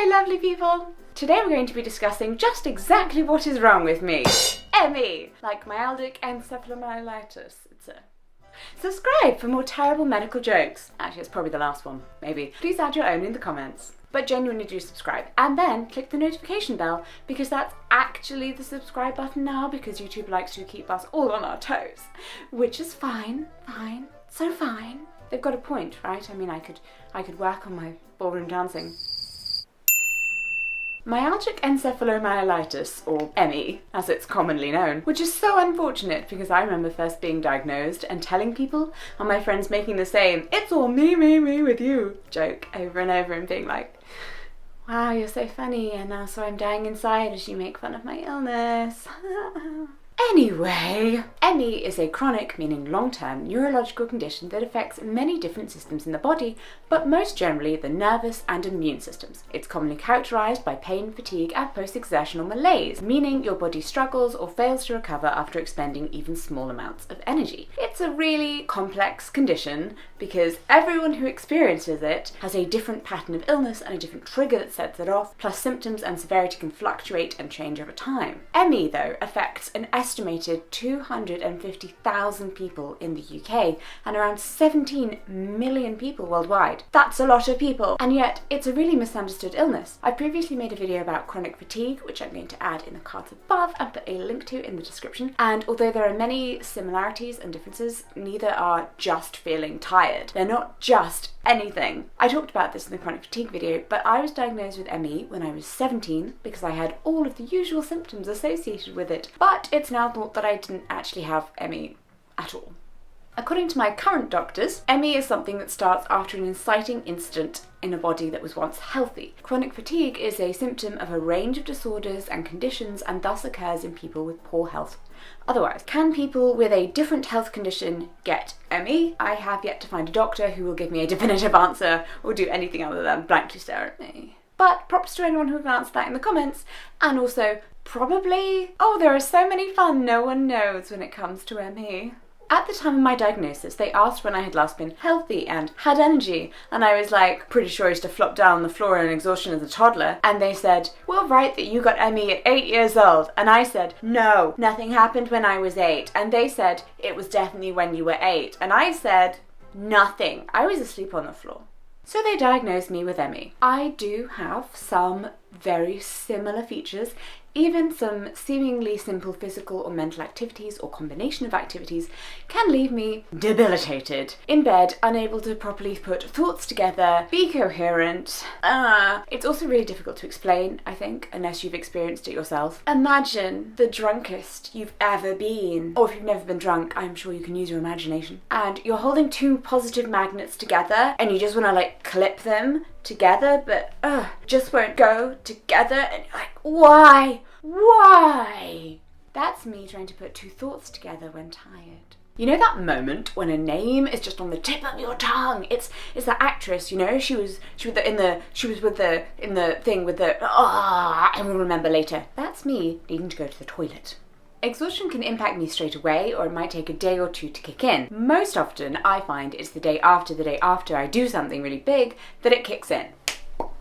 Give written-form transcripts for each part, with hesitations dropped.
Hello lovely people! Today we're going to be discussing just exactly what is wrong with me. ME, like myalgic encephalomyelitis. Subscribe for more terrible medical jokes. Actually, it's probably the last one, maybe. Please add your own in the comments. But genuinely do subscribe. And then click the notification bell, because that's actually the subscribe button now, because YouTube likes to keep us all on our toes. Which is fine, so fine. They've got a point, right? I mean, I could work on my ballroom dancing. Myalgic encephalomyelitis, or ME, as it's commonly known, which is so unfortunate because I remember first being diagnosed and telling people, and my friends making the same "it's all me with you" joke over and over and being like, wow, you're so funny, and now so I'm dying inside as you make fun of my illness. Anyway, ME is a chronic, meaning long-term, neurological condition that affects many different systems in the body, but most generally the nervous and immune systems. It's commonly characterised by pain, fatigue, and post-exertional malaise, meaning your body struggles or fails to recover after expending even small amounts of energy. It's a really complex condition because everyone who experiences it has a different pattern of illness and a different trigger that sets it off, plus symptoms and severity can fluctuate and change over time. ME, though, affects an estimated 250,000 people in the UK and around 17 million people worldwide. That's a lot of people, and yet it's a really misunderstood illness. I previously made a video about chronic fatigue, which I'm going to add in the cards above and put a link to in the description, and although there are many similarities and differences, neither are just feeling tired. They're not just anything. I talked about this in the chronic fatigue video, but I was diagnosed with ME when I was 17 because I had all of the usual symptoms associated with it, but it's now thought that I didn't actually have ME at all. According to my current doctors, ME is something that starts after an inciting incident in a body that was once healthy. Chronic fatigue is a symptom of a range of disorders and conditions and thus occurs in people with poor health. Otherwise, can people with a different health condition get ME? I have yet to find a doctor who will give me a definitive answer or do anything other than blankly stare at me. But props to anyone who can answer that in the comments, and also probably, oh, there are so many fun no one knows when it comes to ME. At the time of my diagnosis, they asked when I had last been healthy and had energy, and I was like, pretty sure I used to flop down on the floor in exhaustion as a toddler, and they said, well, right, that you got ME at 8 years old, and I said, no, nothing happened when I was 8, and they said, it was definitely when you were 8, and I said, nothing, I was asleep on the floor. So they diagnosed me with ME. I do have some very similar features. Even some seemingly simple physical or mental activities or combination of activities can leave me debilitated, in bed, unable to properly put thoughts together, be coherent. It's also really difficult to explain, I think, unless you've experienced it yourself. Imagine the drunkest you've ever been, or if you've never been drunk, I'm sure you can use your imagination, and you're holding two positive magnets together and you just want to like clip them together, but just won't go together, and you're like, why? That's me trying to put two thoughts together when tired. You know that moment when a name is just on the tip of your tongue? It's that actress, you know, she was in the thing with the I will remember later. That's me needing to go to the toilet. Exhaustion can impact me straight away, or it might take a day or two to kick in. Most often, I find it's the day after I do something really big that it kicks in.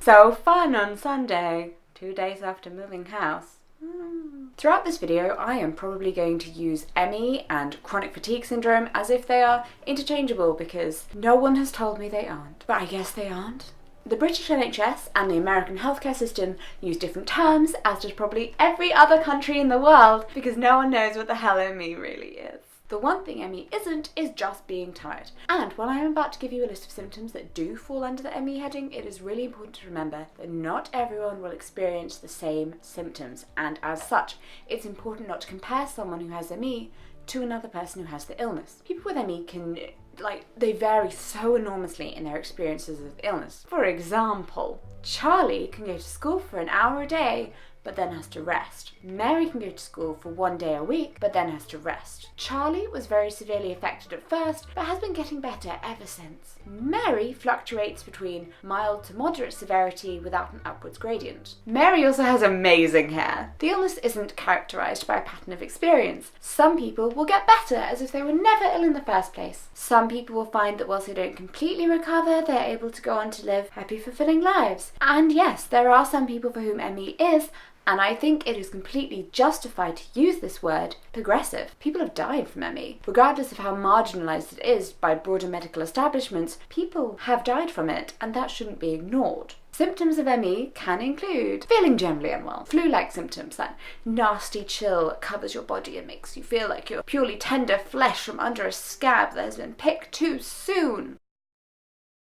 So fun on Sunday, 2 days after moving house. Throughout this video, I am probably going to use ME and chronic fatigue syndrome as if they are interchangeable because no one has told me they aren't. But I guess they aren't. The British NHS and the American healthcare system use different terms, as does probably every other country in the world, because no one knows what the hell ME really is. The one thing ME isn't is just being tired. And while I am about to give you a list of symptoms that do fall under the ME heading, it is really important to remember that not everyone will experience the same symptoms, and as such, it's important not to compare someone who has ME to another person who has the illness. People with ME can, they vary so enormously in their experiences of illness. For example, Charlie can go to school for an hour a day, but then has to rest. Mary can go to school for 1 day a week, but then has to rest. Charlie was very severely affected at first, but has been getting better ever since. Mary fluctuates between mild to moderate severity without an upwards gradient. Mary also has amazing hair. The illness isn't characterised by a pattern of experience. Some people will get better as if they were never ill in the first place. Some people will find that whilst they don't completely recover, they're able to go on to live happy, fulfilling lives. And yes, there are some people for whom ME is, and I think it is completely justified to use this word, progressive. People have died from ME. Regardless of how marginalised it is by broader medical establishments, people have died from it, and that shouldn't be ignored. Symptoms of ME can include feeling generally unwell, flu-like symptoms, that nasty chill that covers your body and makes you feel like you're purely tender flesh from under a scab that has been picked too soon.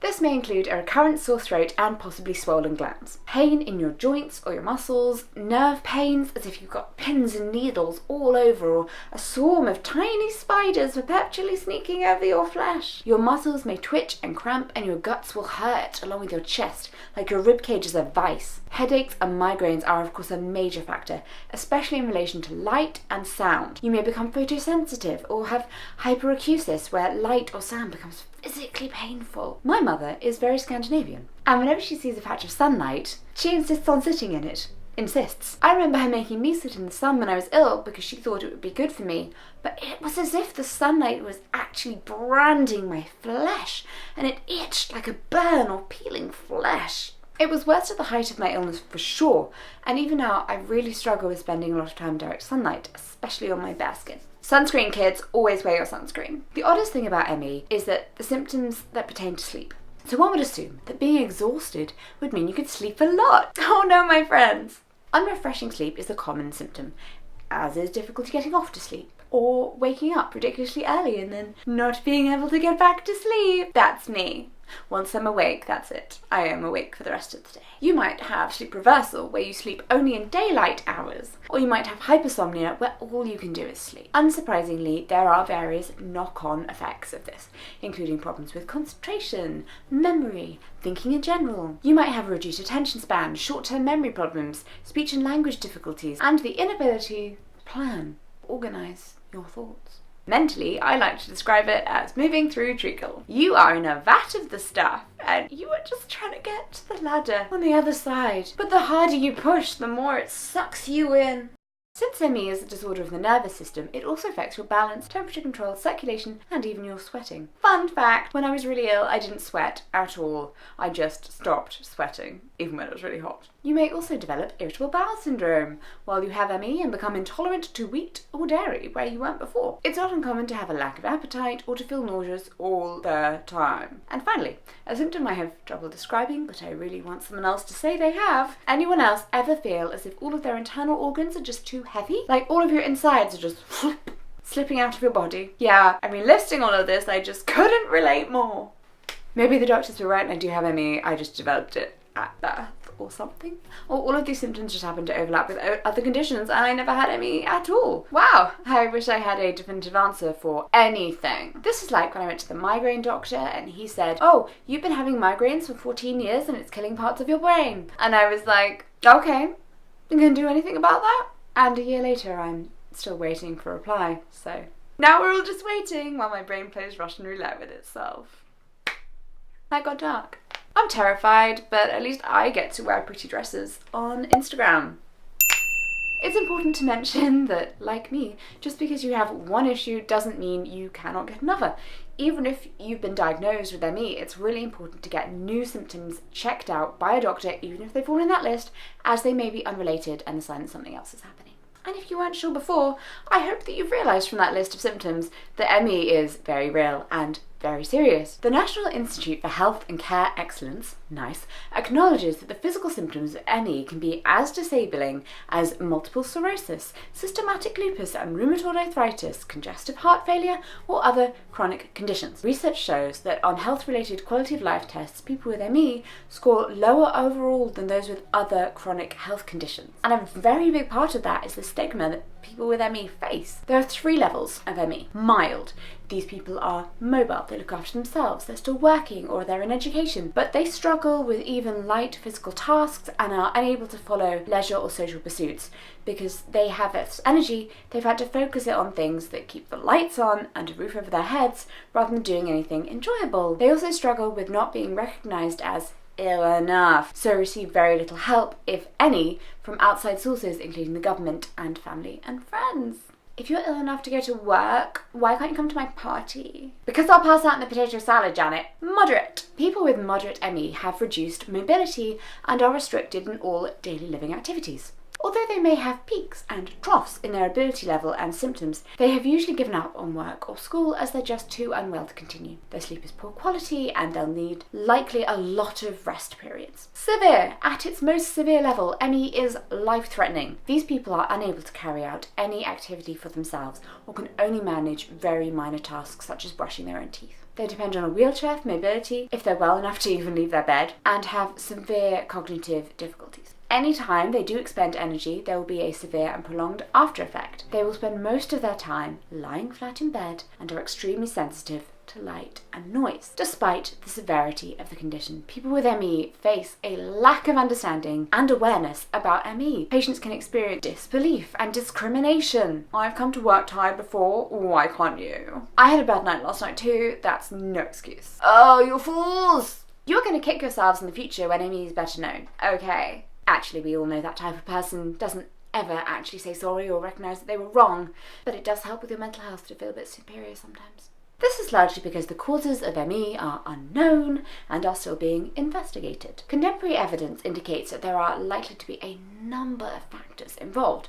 This may include a recurrent sore throat and possibly swollen glands, pain in your joints or your muscles, nerve pains as if you've got pins and needles all over, or a swarm of tiny spiders perpetually sneaking over your flesh. Your muscles may twitch and cramp and your guts will hurt along with your chest, like your ribcage is a vice. Headaches and migraines are of course a major factor, especially in relation to light and sound. You may become photosensitive or have hyperacusis, where light or sound becomes physically painful. My mother is very Scandinavian, and whenever she sees a patch of sunlight, she insists on sitting in it. Insists. I remember her making me sit in the sun when I was ill because she thought it would be good for me, but it was as if the sunlight was actually branding my flesh, and it itched like a burn or peeling flesh. It was worse at the height of my illness for sure, and even now I really struggle with spending a lot of time in direct sunlight, especially on my bare skin. Sunscreen, kids, always wear your sunscreen. The oddest thing about ME is that the symptoms that pertain to sleep. So one would assume that being exhausted would mean you could sleep a lot. Oh no, my friends! Unrefreshing sleep is a common symptom, as is difficulty getting off to sleep, or waking up ridiculously early and then not being able to get back to sleep. That's me. Once I'm awake, that's it. I am awake for the rest of the day. You might have sleep reversal, where you sleep only in daylight hours, or you might have hypersomnia, where all you can do is sleep. Unsurprisingly, there are various knock-on effects of this, including problems with concentration, memory, thinking in general. You might have a reduced attention span, short-term memory problems, speech and language difficulties, and the inability to plan, organise your thoughts. Mentally, I like to describe it as moving through treacle. You are in a vat of the stuff, and you are just trying to get to the ladder on the other side. But the harder you push, the more it sucks you in. Since ME is a disorder of the nervous system, it also affects your balance, temperature control, circulation, and even your sweating. Fun fact, when I was really ill, I didn't sweat at all. I just stopped sweating, even when it was really hot. You may also develop irritable bowel syndrome while you have ME and become intolerant to wheat or dairy where you weren't before. It's not uncommon to have a lack of appetite or to feel nauseous all the time. And finally, a symptom I have trouble describing, but I really want someone else to say they have. Anyone else ever feel as if all of their internal organs are just too heavy? Like all of your insides are just slipping out of your body? Yeah, I mean, listing all of this, I just couldn't relate more. Maybe the doctors were right and I do have ME, I just developed it at birth or something. Or all of these symptoms just happen to overlap with other conditions and I never had ME at all. Wow, I wish I had a definitive answer for anything. This is like when I went to the migraine doctor and he said, "Oh, you've been having migraines for 14 years and it's killing parts of your brain." And I was like, okay, you gonna do anything about that? And a year later I'm still waiting for a reply, so now we're all just waiting while my brain plays Russian roulette with itself. That got dark. I'm terrified, but at least I get to wear pretty dresses on Instagram. It's important to mention that, like me, just because you have one issue doesn't mean you cannot get another. Even if you've been diagnosed with ME, it's really important to get new symptoms checked out by a doctor, even if they fall in that list, as they may be unrelated and a sign that something else is happening. And if you weren't sure before, I hope that you've realised from that list of symptoms that ME is very real and very serious. The National Institute for Health and Care Excellence, NICE, acknowledges that the physical symptoms of ME can be as disabling as multiple sclerosis, systematic lupus and rheumatoid arthritis, congestive heart failure, or other chronic conditions. Research shows that on health-related quality of life tests, people with ME score lower overall than those with other chronic health conditions. And a very big part of that is the stigma that people with ME face. There are 3 levels of ME. Mild. These people are mobile. they look after themselves, they're still working or they're in education, but they struggle with even light physical tasks and are unable to follow leisure or social pursuits because they have this energy. They've had to focus it on things that keep the lights on and a roof over their heads rather than doing anything enjoyable. They also struggle with not being recognised as ill enough, so receive very little help, if any, from outside sources including the government and family and friends. If you're ill enough to go to work, why can't you come to my party? Because I'll pass out in the potato salad, Janet. Moderate. People with moderate ME have reduced mobility and are restricted in all daily living activities. Although they may have peaks and troughs in their ability level and symptoms, they have usually given up on work or school as they're just too unwell to continue. Their sleep is poor quality and they'll need likely a lot of rest periods. Severe. At its most severe level, ME is life-threatening. These people are unable to carry out any activity for themselves or can only manage very minor tasks such as brushing their own teeth. They depend on a wheelchair for mobility, if they're well enough to even leave their bed, and have severe cognitive difficulties. Anytime they do expend energy, there will be a severe and prolonged after effect. They will spend most of their time lying flat in bed and are extremely sensitive to light and noise. Despite the severity of the condition, people with ME face a lack of understanding and awareness about ME. Patients can experience disbelief and discrimination. I've come to work tired before, why can't you? I had a bad night last night too, that's no excuse. Oh, you fools! You're going to kick yourselves in the future when ME is better known. Okay. Actually, we all know that type of person doesn't ever actually say sorry or recognise that they were wrong, but it does help with your mental health to feel a bit superior sometimes. This is largely because the causes of ME are unknown and are still being investigated. Contemporary evidence indicates that there are likely to be a number of factors involved,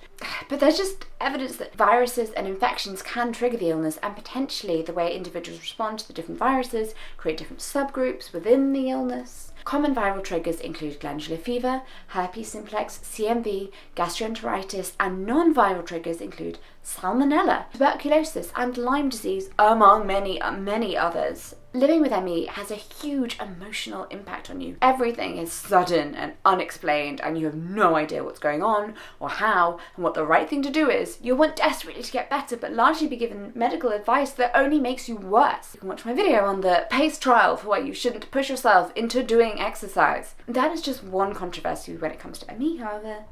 but there's just evidence that viruses and infections can trigger the illness, and potentially the way individuals respond to the different viruses create different subgroups within the illness. Common viral triggers include glandular fever, herpes simplex, CMV, gastroenteritis, and non-viral triggers include salmonella, tuberculosis, and Lyme disease, among many others. Living with ME has a huge emotional impact on you. Everything is sudden and unexplained, and you have no idea what's going on, or how, and what the right thing to do is. You'll want desperately to get better, but largely be given medical advice that only makes you worse. You can watch my video on the PACE trial for why you shouldn't push yourself into doing exercise. That is just one controversy when it comes to ME, however,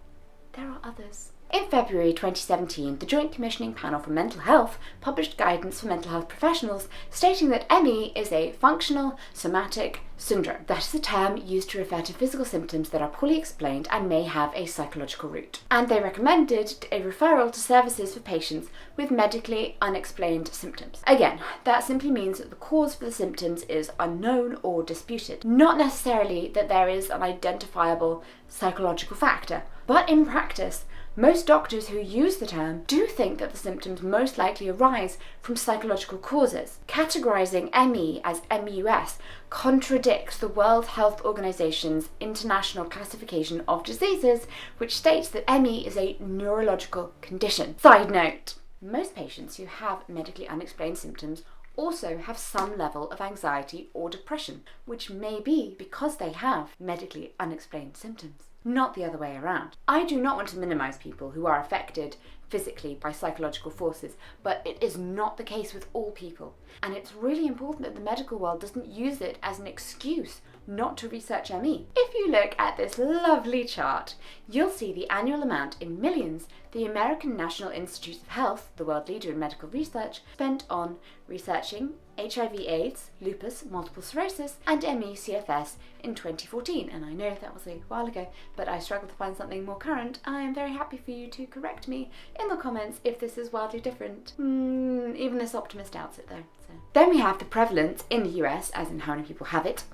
there are others. In February 2017, the Joint Commissioning Panel for Mental Health published guidance for mental health professionals stating that ME is a functional somatic syndrome. That is a term used to refer to physical symptoms that are poorly explained and may have a psychological root. And they recommended a referral to services for patients with medically unexplained symptoms. Again, that simply means that the cause for the symptoms is unknown or disputed, not necessarily that there is an identifiable psychological factor. But in practice, most doctors who use the term do think that the symptoms most likely arise from psychological causes. Categorizing ME as MUS contradicts the World Health Organization's International Classification of Diseases, which states that ME is a neurological condition. Side note, most patients who have medically unexplained symptoms also have some level of anxiety or depression, which may be because they have medically unexplained symptoms, not the other way around. I do not want to minimize people who are affected physically by psychological forces, but it is not the case with all people. And it's really important that the medical world doesn't use it as an excuse not to research ME. If you look at this lovely chart, you'll see the annual amount in millions the American National Institutes of Health, the world leader in medical research, spent on researching HIV/AIDS, lupus, multiple sclerosis, and ME/CFS in 2014. And I know that was a while ago, but I struggled to find something more current. I am very happy for you to correct me in the comments if this is wildly different. Even this optimist doubts it though. So. Then we have the prevalence in the US, as in how many people have it,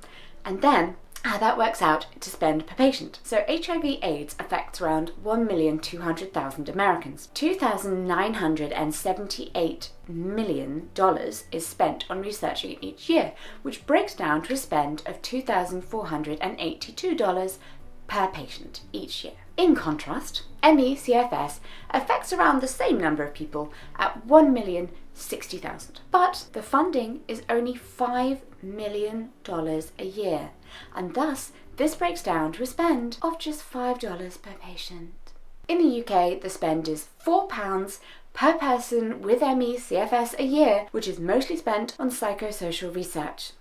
and then how that works out to spend per patient. So HIV/AIDS affects around 1,200,000 Americans. $2,978 million is spent on researching it each year, which breaks down to a spend of $2,482 per patient each year. In contrast, ME/CFS affects around the same number of people at 1,060,000. But the funding is only $5 million a year, and thus this breaks down to a spend of just $5 per patient. In the UK, the spend is £4 per person with ME CFS a year, which is mostly spent on psychosocial research.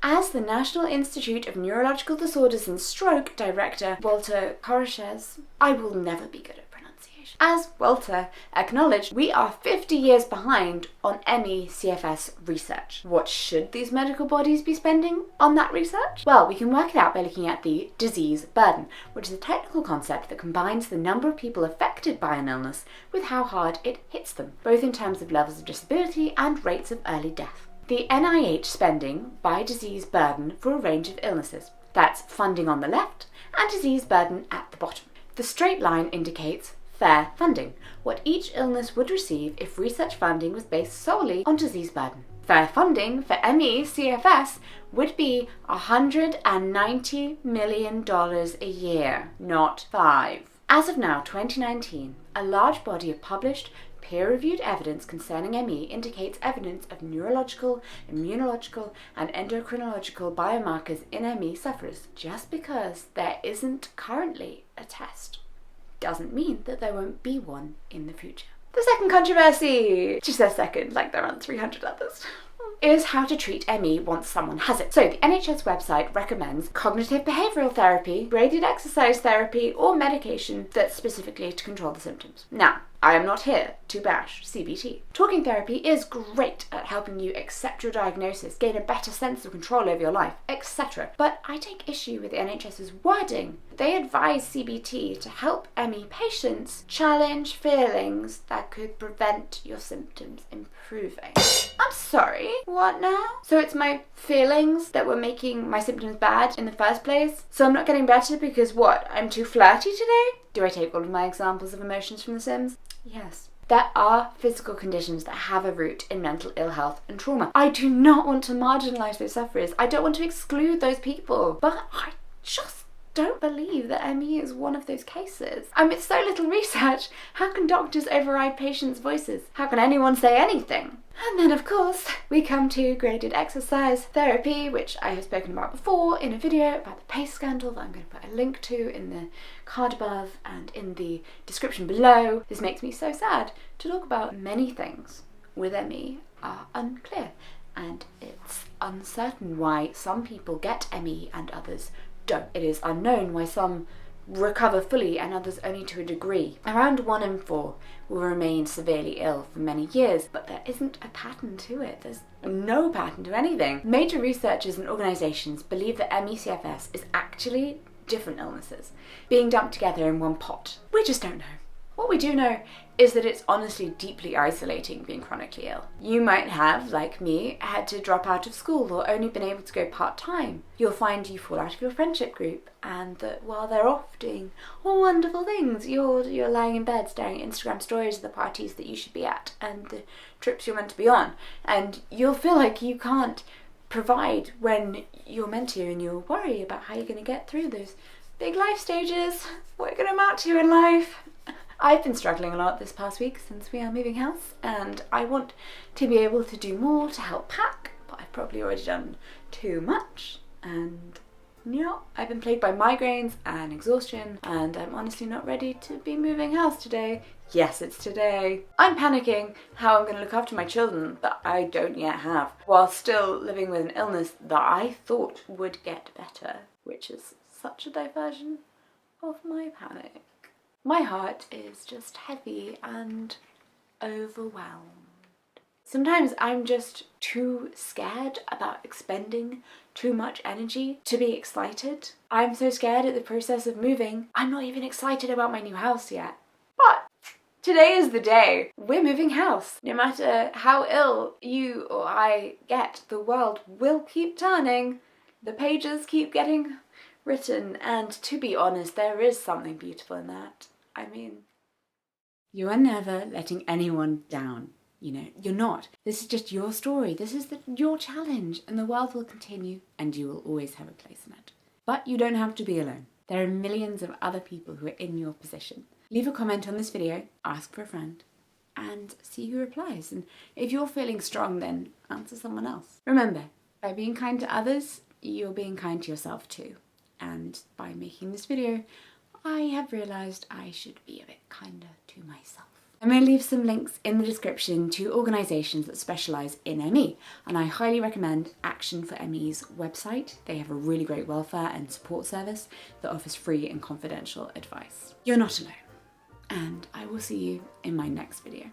As the National Institute of Neurological Disorders and Stroke Director Walter Koroshes, I will never be good at pronunciation. As Walter acknowledged, we are 50 years behind on ME CFS research. What should these medical bodies be spending on that research? Well, we can work it out by looking at the disease burden, which is a technical concept that combines the number of people affected by an illness with how hard it hits them, both in terms of levels of disability and rates of early death. The NIH spending by disease burden for a range of illnesses. That's funding on the left and disease burden at the bottom. The straight line indicates fair funding, what each illness would receive if research funding was based solely on disease burden. Fair funding for ME CFS would be $190 million a year, not 5. As of now, 2019, a large body of published peer-reviewed evidence concerning ME indicates evidence of neurological, immunological, and endocrinological biomarkers in ME sufferers. Just because there isn't currently a test doesn't mean that there won't be one in the future. The second controversy, she says second, like there aren't 300 others, is how to treat ME once someone has it. So the NHS website recommends cognitive behavioural therapy, graded exercise therapy, or medication that's specifically to control the symptoms. Now, I am not here to bash CBT. Talking therapy is great at helping you accept your diagnosis, gain a better sense of control over your life, etc. But I take issue with the NHS's wording. They advise CBT to help ME patients challenge feelings that could prevent your symptoms improving. I'm sorry, what now? So it's my feelings that were making my symptoms bad in the first place? So I'm not getting better because what, I'm too flirty today? Do I take all of my examples of emotions from The Sims? Yes. There are physical conditions that have a root in mental ill health and trauma. I do not want to marginalise those sufferers. I don't want to exclude those people. But I just don't believe that ME is one of those cases. And with so little research, how can doctors override patients' voices? How can anyone say anything? And then, of course, we come to graded exercise therapy, which I have spoken about before in a video about the PACE scandal that I'm going to put a link to in the card above and in the description below. This makes me so sad to talk about many things with ME are unclear, and it's uncertain why some people get ME and others don't. It is unknown why some recover fully and others only to a degree. Around 1 in 4 will remain severely ill for many years, but there isn't a pattern to it. There's no pattern to anything. Major researchers and organisations believe that ME CFS is actually different illnesses being dumped together in one pot. We just don't know. What we do know is that it's honestly deeply isolating being chronically ill. You might have, like me, had to drop out of school or only been able to go part-time. You'll find you fall out of your friendship group, and that while they're off doing wonderful things, you're lying in bed staring at Instagram stories of the parties that you should be at and the trips you're meant to be on. And you'll feel like you can't provide when you're meant to, and you'll worry about how you're going to get through those big life stages, what you're going to amount to in life. I've been struggling a lot this past week since we are moving house, and I want to be able to do more to help pack, but I've probably already done too much, and yeah, I've been plagued by migraines and exhaustion, and I'm honestly not ready to be moving house today. Yes, it's today. I'm panicking how I'm going to look after my children that I don't yet have, while still living with an illness that I thought would get better, which is such a diversion of my panic. My heart is just heavy and overwhelmed. Sometimes I'm just too scared about expending too much energy to be excited. I'm so scared at the process of moving, I'm not even excited about my new house yet. But today is the day. We're moving house. No matter how ill you or I get, the world will keep turning. The pages keep getting written, and to be honest, there is something beautiful in that. I mean, you are never letting anyone down, you know, you're not. This is just your story, this is your challenge, and the world will continue, and you will always have a place in it. But you don't have to be alone. There are millions of other people who are in your position. Leave a comment on this video, ask for a friend, and see who replies. And if you're feeling strong, then answer someone else. Remember, by being kind to others, you're being kind to yourself too. And by making this video, I have realised I should be a bit kinder to myself. I'm going to leave some links in the description to organisations that specialise in ME, and I highly recommend Action for ME's website. They have a really great welfare and support service that offers free and confidential advice. You're not alone, and I will see you in my next video.